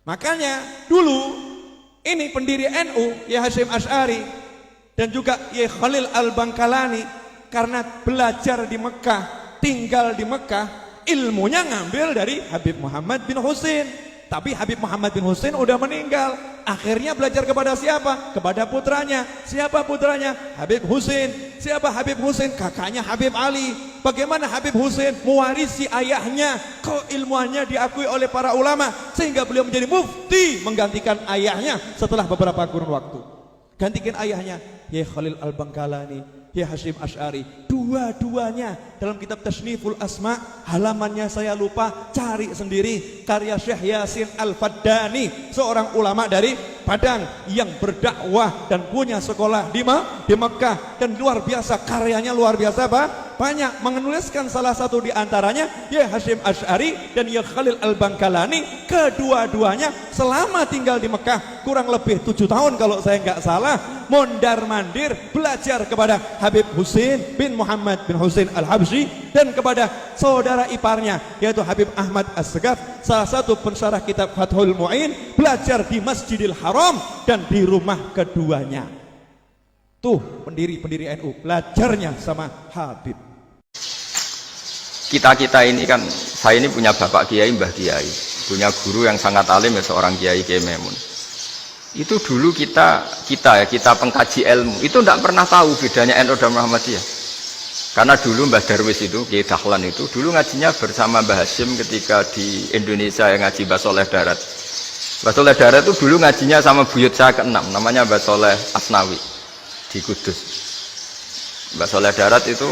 Makanya dulu ini pendiri NU ya Hasyim Asy'ari dan juga ya Khalil Al-Bangkalani, karena belajar di Mekah, tinggal di Mekah, ilmunya ngambil dari Habib Muhammad bin Husain. Tapi Habib Muhammad bin Husain udah meninggal. Akhirnya belajar kepada siapa? Kepada putranya. Siapa putranya? Habib Husain. Siapa Habib Husain? Kakaknya Habib Ali. Bagaimana Habib Husain mewarisi ayahnya? Keilmuannya diakui oleh para ulama sehingga beliau menjadi mufti menggantikan ayahnya setelah beberapa kurun waktu. Gantikan ayahnya ya Khalil Al-Bangkalani, ya Hasyim Asy'ari. Dua-duanya dalam kitab Tasniful Asma, halamannya saya lupa, cari sendiri, karya Syekh Yasin Al-Faddani, seorang ulama dari Padang yang berdakwah dan punya sekolah di Mekah, dan luar biasa, karyanya luar biasa banyak. Menuliskan salah satu di antaranya ya Hasyim Asy'ari dan ya Khalil Al-Bangkalani. Kedua-duanya selama tinggal di Mekah kurang lebih 7 tahun kalau saya nggak salah, mondar-mandir belajar kepada Habib Husain bin Muhammad bin Husain Al-Habsyi dan kepada saudara iparnya yaitu Habib Ahmad As-Segaf, salah satu pensyarah kitab Fathul Mu'in, belajar di Masjidil Haram dan di rumah keduanya. Tuh pendiri-pendiri NU belajarnya sama Habib. Kita ini kan, saya ini punya bapak kiai, mbah kiai, punya guru yang sangat alim ya, seorang kiai Memun. Itu dulu kita pengkaji ilmu itu tidak pernah tahu bedanya NU dan Muhammadiyah. Karena dulu Mbah Darwis itu, Kiai Dahlan itu dulu ngajinya bersama Mbah Hasyim ketika di Indonesia yang ngaji Mbah Soleh Darat. Mbah Soleh Darat itu dulu ngajinya sama buyut saya ke-6, namanya Mbah Soleh Asnawi di Kudus. Mbah Soleh Darat itu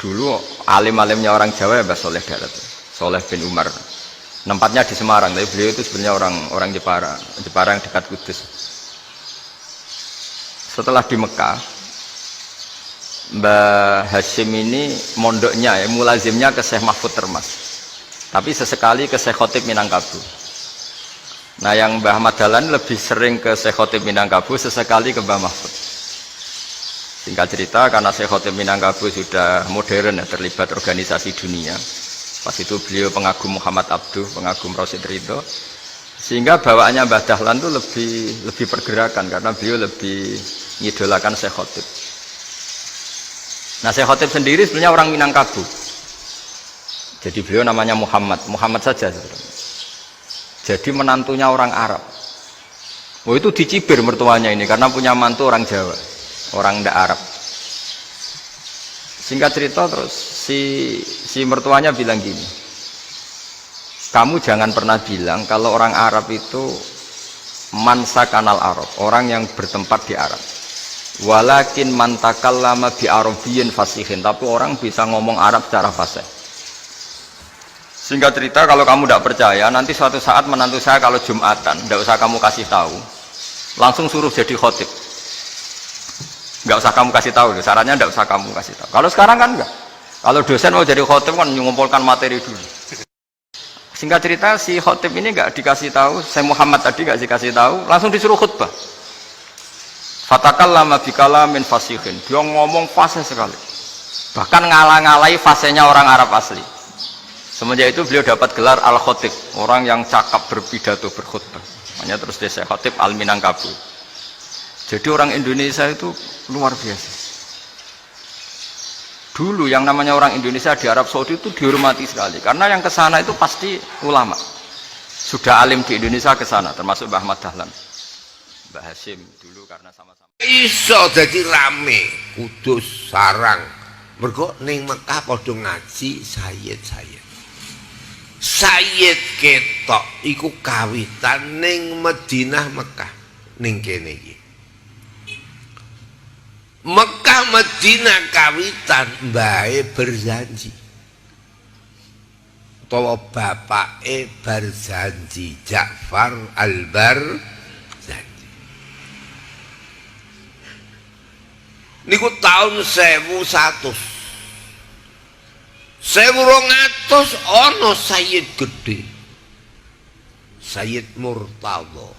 dulu alim-alimnya orang Jawa ya Mbah Soleh Darat, Soleh bin Umar. Tempatnya di Semarang, tapi beliau itu sebenarnya orang Jepara yang dekat Kudus. Setelah di Mekah, Mbah Hasyim ini mondoknya ya, mulazimnya ke Syekh Mahfud Termas, tapi sesekali ke Syekh Khotib Minangkabau. Nah yang Mbah Ahmad Dahlan lebih sering ke Syekh Khotib Minangkabau, sesekali ke Mbah Mahfud. Singkat cerita, karena Syekh Khotib Minangkabau sudah modern ya, terlibat organisasi dunia. Pas itu beliau pengagum Muhammad Abduh, pengagum Rasyid Ridho, sehingga bawaannya Mbah Dahlan itu lebih pergerakan karena beliau lebih ngidolakan Syekh Khotib. Nah Syekh Khotib sendiri sebenarnya orang Minangkabau, jadi beliau namanya Muhammad saja sebenarnya. Jadi menantunya orang Arab. Oh itu dicibir mertuanya ini karena punya mantu orang Jawa, orang ndak Arab. Singkat cerita terus si mertuanya bilang gini, kamu jangan pernah bilang kalau orang Arab itu mansa kanal Arab, orang yang bertempat di Arab. Walakin man takallama bi arabiyyin fasihin, tapi orang bisa ngomong Arab secara fasih. Singkat cerita, kalau kamu tidak percaya, nanti suatu saat menantu saya kalau Jumatan, tidak usah kamu kasih tahu, langsung suruh jadi khotib. Nggak usah kamu kasih tahu, sarannya nggak usah kamu kasih tahu. Kalau sekarang kan enggak. Kalau dosen mau jadi khotib kan mengumpulkan materi dulu. Singkat cerita, si khotib ini nggak dikasih tahu, saya Muhammad tadi nggak dikasih tahu, langsung disuruh khutbah. Fatakallama bikalamin fasihin, dia ngomong fasih sekali, bahkan ngalah-ngalahi fasihnya orang Arab asli. Semenjak itu beliau dapat gelar Al-Khotib, orang yang cakap berpidato berkhutbah. Makanya terus dia Khotib Al-Minangkabau. Jadi orang Indonesia itu luar biasa. Dulu yang namanya orang Indonesia di Arab Saudi itu dihormati sekali, karena yang ke sana itu pasti ulama. Sudah alim di Indonesia ke sana, termasuk Mbah Ahmad Dahlan, Mbah Hasyim dulu karena sama-sama. Iso jadi rame, Kudus, Sarang. Mergo ning Mekah padha ngaji Sayyid ketok iku kawitan ning Madinah Mekah ning kene iki. Mekah Madinah kawitan mbae berjanji. Utawa bapake berjanji, Ja'far al-Barzanji. Niku tahun 1100. 1200 ono Sayyid gede, Sayyid Murtadha,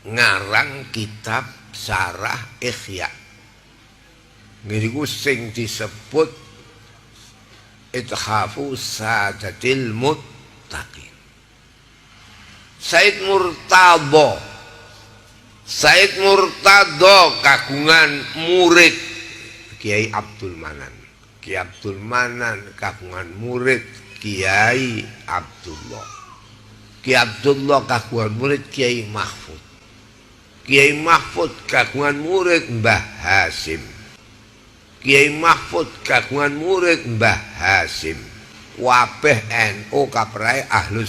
ngarang kitab Syarah Ikhya. Niku sing disebut Ithafu Sadatil Muttaqin. Said Murtado. Said Murtado kagungan murid Kiai Abdul Manan. Kiai Abdul Manan kagungan murid Kiai Abdullah. Kiai Abdullah kagungan murid Kiai Mahfud. Kiai Mahfud kagungan murid Mbah Hasim. Kiai Mahfud kagungan murid Mbah Hasim. Wabeh NU kaprahe Ahlus